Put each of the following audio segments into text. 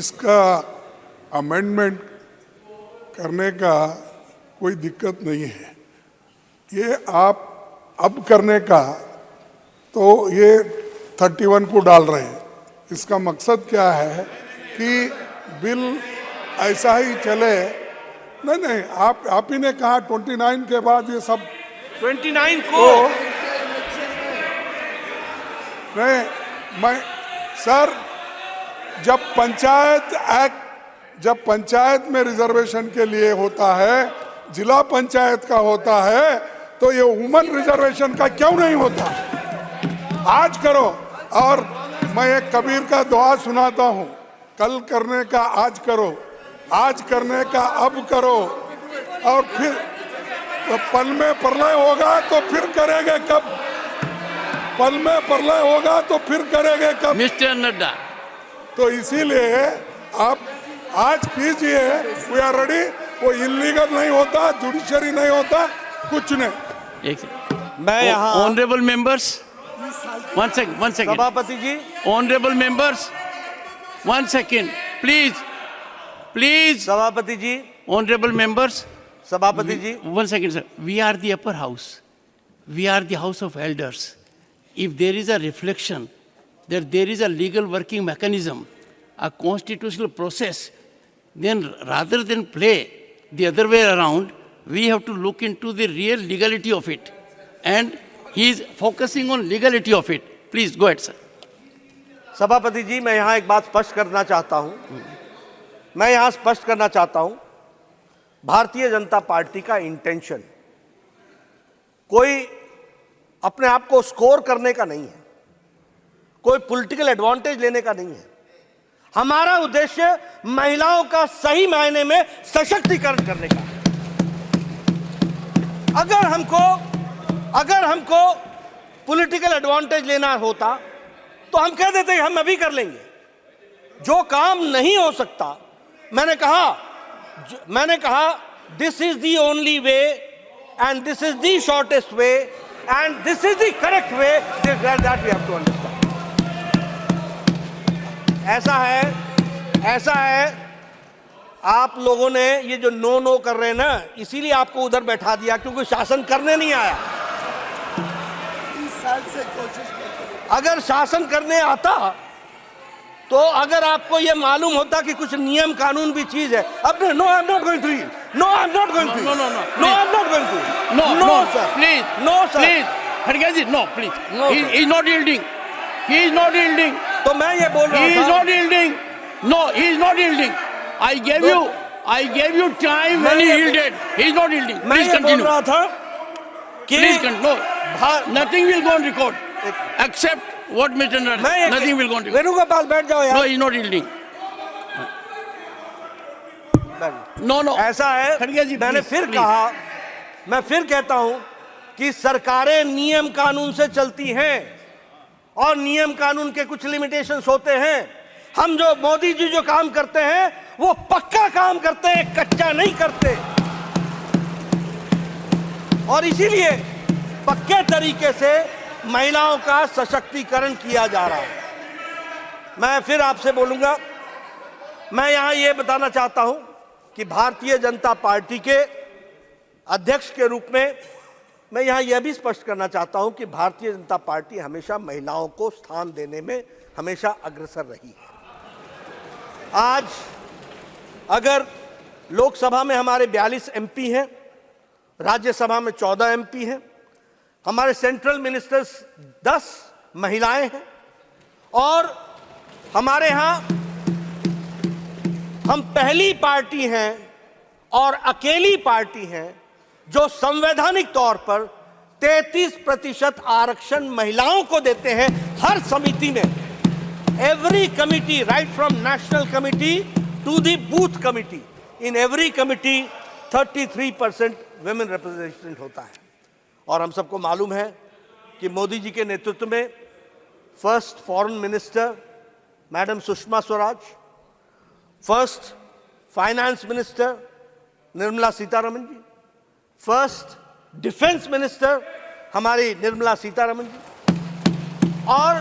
इसका अमेंडमेंट करने का कोई दिक्कत नहीं है। ये आप अब करने का तो ये 31 को डाल रहे हैं। इसका मकसद क्या है कि बिल ऐसा ही चले। नहीं, आप ही ने कहा 29 के बाद ये सब 29 को नहीं। मैं सर, जब पंचायत में रिजर्वेशन के लिए होता है, जिला पंचायत का होता है, तो ये वुमन रिजर्वेशन का क्यों नहीं होता? आज करो। और मैं एक कबीर का दुआ सुनाता हूँ, कल करने का आज करो, आज करने का अब करो, और फिर तो पल में प्रलय होगा तो फिर करेंगे कब? पल में प्रलय होगा तो फिर करेंगे कब? मिस्टर नड्डा, तो इसीलिए आप आज कीजिए, वी आर रेडी। वो इलीगल नहीं होता, जुडिशरी नहीं होता, कुछ नहीं। मैं यहाँ ऑनरेबल मेंबर्स, वन सेकंड सभापति जी, honourable members, one second please सभापति जी, ऑनरेबल मेंबर्स, सभापति जी, one second, sir. We are the upper house. We are the house of elders. If there is a reflection that there is a legal working mechanism, a constitutional process, then rather than play the other way around, we have to look into the real legality of it. And he is focusing on legality of it. Please go ahead, sir. सभापति जी, मैं यहाँ एक बात स्पष्ट करना चाहता हूँ। Bharatiya Janata party का इंटेंशन कोई अपने आप को स्कोर करने का नहीं है, कोई पॉलिटिकल एडवांटेज लेने का नहीं है। हमारा उद्देश्य महिलाओं का सही मायने में सशक्तिकरण करने का। अगर हमको पॉलिटिकल एडवांटेज लेना होता तो हम कह देते हम अभी कर लेंगे। जो काम नहीं हो सकता, मैंने कहा this is the only way and this is the shortest way and this is the correct way that we have to understand. ऐसा है आप लोगों ने ये जो नो कर रहे हैं ना, इसीलिए आपको उधर बैठा दिया, क्योंकि शासन करने नहीं आया। 30 साल से कोशिश करते, अगर शासन करने आता तो अगर आपको यह मालूम होता कि कुछ नियम कानून भी चीज है। अब no, I am not going to yield, no I am not going to, no I am not going to, no sir, please, no sir, please, खड़गे ji, no please, he is not yielding, he is not yielding. तो मैं ये बोल रहा हूं, he is not yielding, no he is not yielding. I gave you time when he yielded, he is not yielding. मैं ये बोल रहा था कि please continue, nothing will go on record except what Mr. Nada, nothing will go on. Venugopal बैठ जाओ यार। No, he is not yielding. No. ऐसा है, मैंने मैं फिर कहता हूं कि सरकारें नियम कानून से चलती हैं और नियम कानून के कुछ लिमिटेशंस होते हैं। हम जो मोदी जी जो काम करते हैं वो पक्का काम करते हैं, कच्चा नहीं करते, और इसीलिए पक्के तरीके से महिलाओं का सशक्तिकरण किया जा रहा है। मैं फिर आपसे बोलूंगा, मैं यहां यह बताना चाहता हूं कि भारतीय जनता पार्टी के अध्यक्ष के रूप में मैं यहां यह भी स्पष्ट करना चाहता हूं कि भारतीय जनता पार्टी हमेशा महिलाओं को स्थान देने में हमेशा अग्रसर रही है। आज अगर लोकसभा में हमारे 42 एमपी हैं, राज्यसभा में 14 एमपी हैं, हमारे सेंट्रल मिनिस्टर्स 10 महिलाएं हैं, और हमारे यहां हम पहली पार्टी हैं और अकेली पार्टी हैं जो संवैधानिक तौर पर 33% आरक्षण महिलाओं को देते हैं हर समिति में। Every committee, right from national committee to the booth committee, in every committee 33% women representation होता है। और हम सबको मालूम है कि मोदी जी के नेतृत्व में first foreign minister madam Sushma Swaraj, first finance minister Nirmala Sitharaman ji, first defence minister हमारी निर्मला सीतारमण जी, और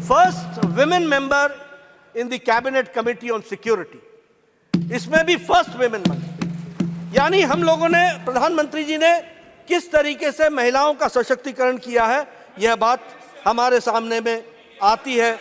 first women member in the Cabinet Committee on Security. इसमें भी फर्स्ट वेमेन मंत्री। यानी हम लोगों ने, प्रधानमंत्री जी ने किस तरीके से महिलाओं का सशक्तिकरण किया है, यह बात हमारे सामने में आती है।